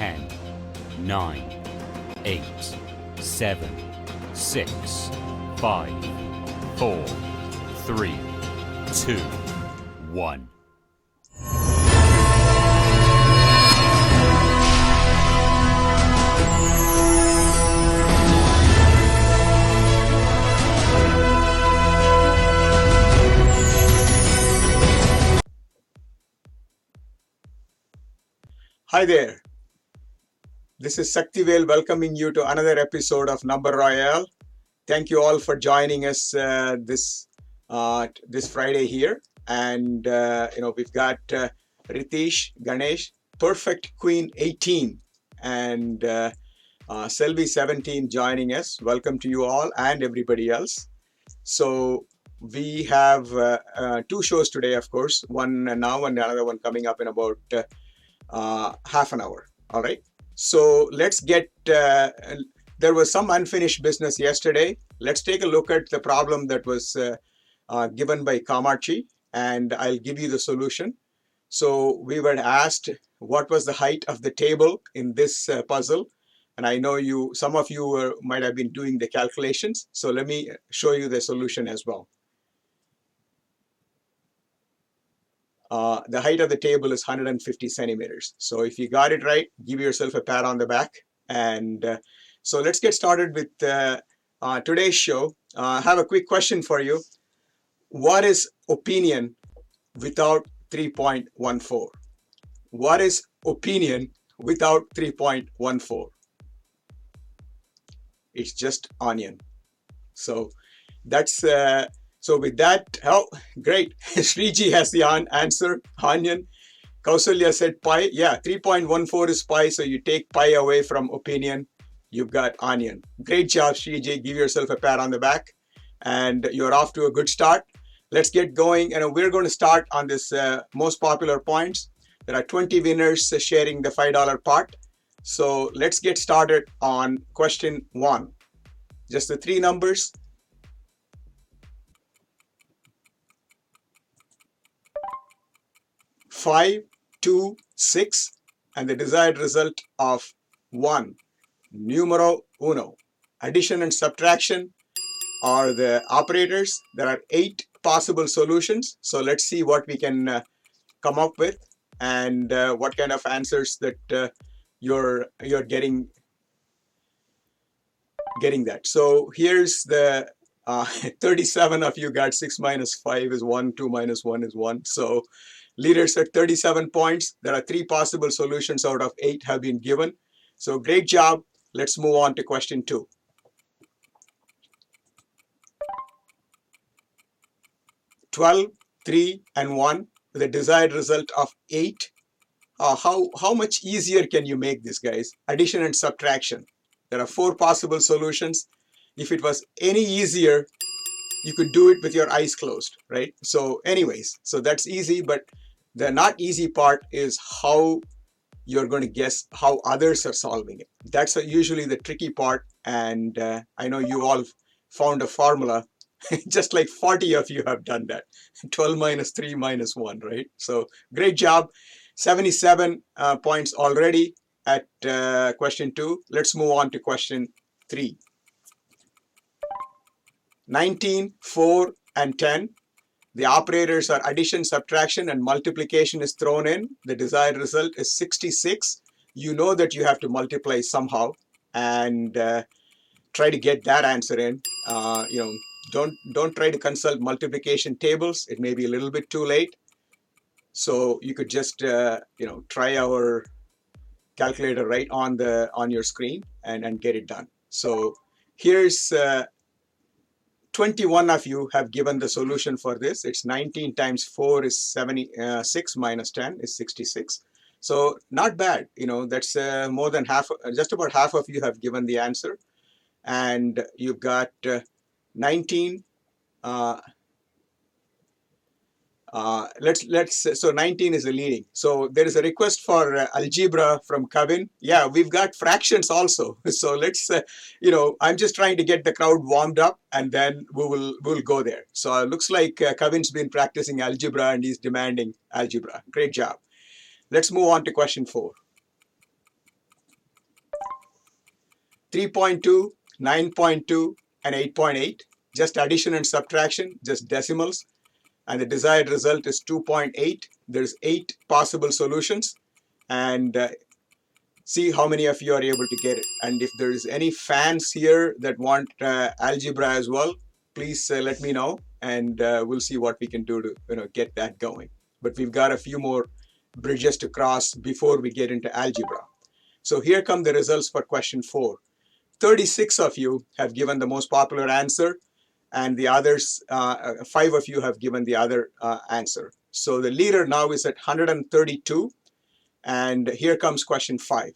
10, 9, 8, 7, 6, 5, 4, 3, 2, 1. Hi there. This is Saktivel welcoming you to another episode of NumberRoyale. Thank you all for joining us this Friday here. And we've got Ritesh, Ganesh, Perfect Queen 18, and Selvi 17 joining us. Welcome to you all and everybody else. So we have two shows today, of course, one now and another one coming up in about half an hour. All right. So let's get, there was some unfinished business yesterday. Let's take a look at the problem that was given by Kamachi, and I'll give you the solution. So we were asked what was the height of the table in this puzzle. And I know some of you might have been doing the calculations. So let me show you the solution as well. The height of the table is 150 centimeters. So if you got it right, give yourself a pat on the back. And so let's get started with today's show. I have a quick question for you. What is opinion without 3.14? What is opinion without 3.14? It's just onion. So that's so with that, oh, great. Sriji has the answer, onion. Kausalya said pi. Yeah, 3.14 is pi, so you take pi away from opinion, you've got onion. Great job, Sriji. Give yourself a pat on the back. And you're off to a good start. Let's get going. And we're going to start on this most popular points. There are 20 winners sharing the $5 pot. So let's get started on question 1. Just the 3 numbers. 5, 2, 6, and the desired result of 1. Numero uno. Addition and subtraction are the operators. There are 8 possible solutions. So let's see what we can come up with and what kind of answers that you're getting that. So here's the 37 of you got 6 minus 5 is 1, 2 minus 1 is 1. So leaders at 37 points. There are 3 possible solutions out of 8 have been given. So great job. Let's move on to question 2. 12, 3, and 1 with a desired result of 8. How much easier can you make this, guys? Addition and subtraction. There are 4 possible solutions. If it was any easier, you could do it with your eyes closed, right? So anyways, so that's easy, but the not easy part is how you're going to guess how others are solving it. That's usually the tricky part. And I know you all found a formula, just like 40 of you have done that. 12 minus 3 minus 1, right? So great job. 77 points already at question 2. Let's move on to question 3. 19, 4, and 10. The operators are addition, subtraction, and multiplication is thrown in. The desired result is 66. You know that you have to multiply somehow and try to get that answer in. Don't try to consult multiplication tables. It may be a little bit too late. So you could just try our calculator right on your screen and get it done. So here's 21 of you have given the solution for this. It's 19 times 4 is 76 minus 10 is 66. So not bad. That's more than half, just about half of you have given the answer. And you've got 19. So 19 is the leading. So there is a request for algebra from Kevin. Yeah, we've got fractions also. So let's, I'm just trying to get the crowd warmed up, and then we'll go there. So it looks like Kevin's been practicing algebra and he's demanding algebra. Great job. Let's move on to question 4. 3.2, 9.2, and 8.8. Just addition and subtraction, just decimals. And the desired result is 2.8. There's 8 possible solutions. And see how many of you are able to get it. And if there is any fans here that want algebra as well, please let me know, and we'll see what we can do to get that going. But we've got a few more bridges to cross before we get into algebra. So here come the results for question 4. 36 of you have given the most popular answer, and the others, 5 of you have given the other answer. So the leader now is at 132, and here comes question 5.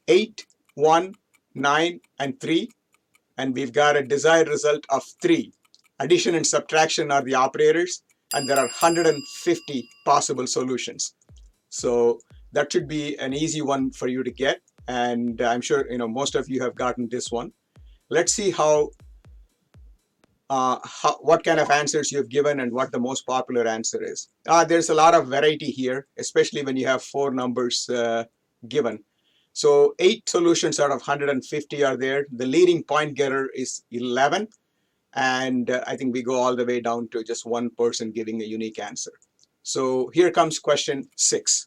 8, 1, 9, and 3, and we've got a desired result of 3. Addition and subtraction are the operators, and there are 150 possible solutions. So that should be an easy one for you to get, and I'm sure most of you have gotten this one. Let's see what kind of answers you've given and what the most popular answer is. There's a lot of variety here, especially when you have 4 numbers given. So 8 solutions out of 150 are there. The leading point getter is 11. And I think we go all the way down to just one person giving a unique answer. So here comes question 6.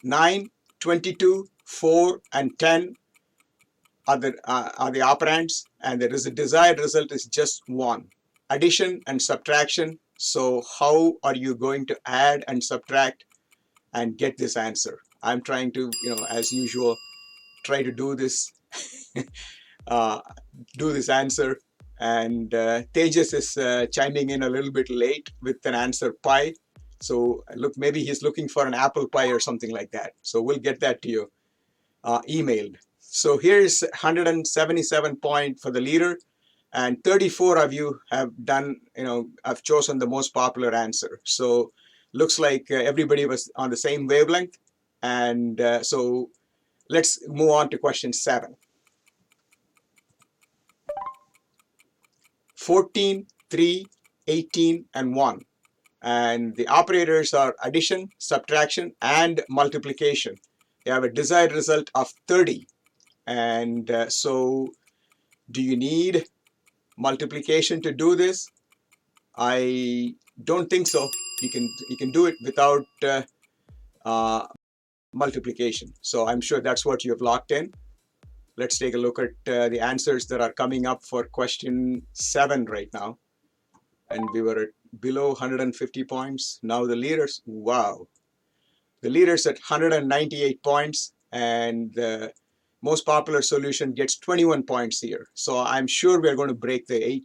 9, 22, 4, and 10 are the operands, and there is a desired result is just 1. Addition and subtraction. So how are you going to add and subtract and get this answer? I'm trying to, as usual, try to do this answer, and Tejas is chiming in a little bit late with an answer pi. So look, maybe he's looking for an apple pie or something like that. So we'll get that to you emailed. So here's 177 point for the leader, and 34 of you have done, have chosen the most popular answer. So looks like everybody was on the same wavelength, and so let's move on to question 7. 14, 3, 18, and 1. And the operators are addition, subtraction, and multiplication. You have a desired result of 30. And so do you need multiplication to do this? I don't think so. You can do it without multiplication. So I'm sure that's what you have locked in. Let's take a look at the answers that are coming up for question 7 right now. And we were at below 150 points. Now the leaders, wow. The leaders at 198 points, and the most popular solution gets 21 points here. So I'm sure we're going to break the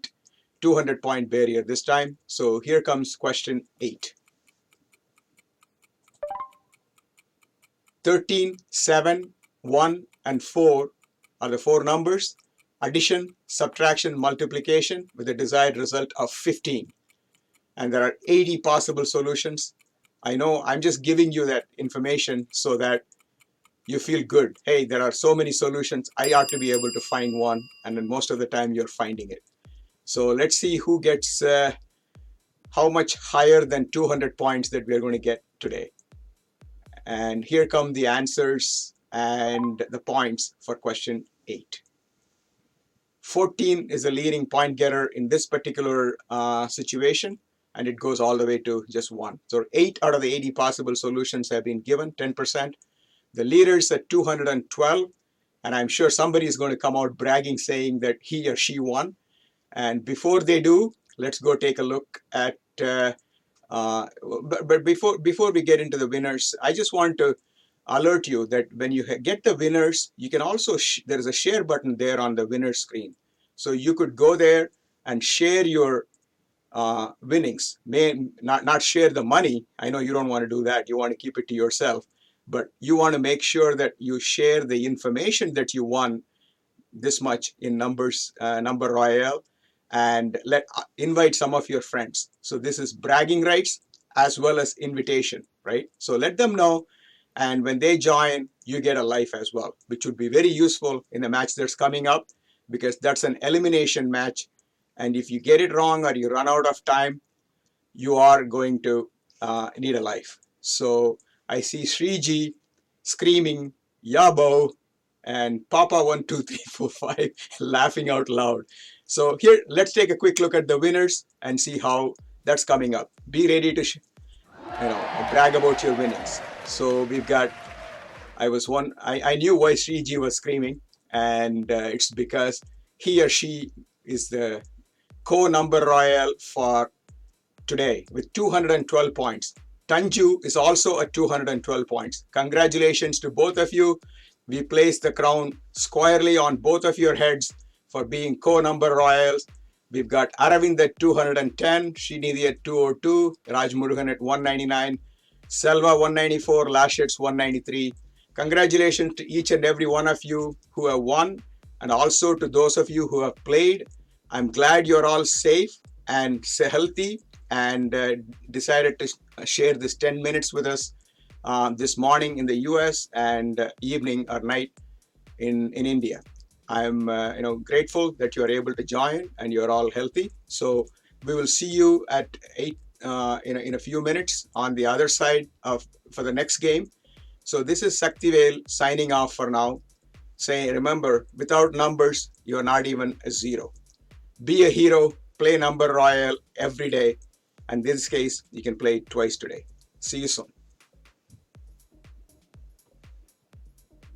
200-point barrier this time. So here comes question 8. 13, 7, 1, and 4 are the 4 numbers. Addition, subtraction, multiplication with the desired result of 15. And there are 80 possible solutions. I know I'm just giving you that information so that you feel good. Hey, there are so many solutions. I ought to be able to find one. And then most of the time you're finding it. So let's see who gets how much higher than 200 points that we're going to get today. And here come the answers and the points for question 8. 14 is the leading point getter in this particular situation, and it goes all the way to just 1. So 8 out of the 80 possible solutions have been given, 10%. The leader's at 212, and I'm sure somebody is going to come out bragging saying that he or she won. And before they do, let's go take a look at, but before we get into the winners, I just want to alert you that when you get the winners, you can also, there is a share button there on the winner screen. So you could go there and share your winnings. May not share the money. I know you don't want to do that. You want to keep it to yourself. But you want to make sure that you share the information that you won this much in NumberRoyale, and invite some of your friends. So this is bragging rights as well as invitation, right? So let them know, and when they join, you get a life as well, which would be very useful in the match that's coming up, because that's an elimination match. And if you get it wrong or you run out of time, you are going to need a life. So I see Sriji screaming, Yabo, and Papa 12345 laughing out loud. So here, let's take a quick look at the winners and see how that's coming up. Be ready to brag about your winnings. So we've got, I knew why Sriji was screaming, and it's because he or she is the co-number royale for today with 212 points. Tanju is also at 212 points. Congratulations to both of you. We place the crown squarely on both of your heads for being co-number royals. We've got Aravind at 210, Srinidhi at 202, Raj Murugan at 199, Selva 194, Lashets 193. Congratulations to each and every one of you who have won, and also to those of you who have played. I'm glad you're all safe and healthy, and decided to share this 10 minutes with us this morning in the US and evening or night in India. I'm grateful that you are able to join and you're all healthy. So we will see you at 8 in a few minutes on the other side for the next game. So this is Saktivel signing off for now, saying, remember, without numbers, you're not even a zero. Be a hero, play Number Royale every day. And in this case, you can play it twice today. See you soon.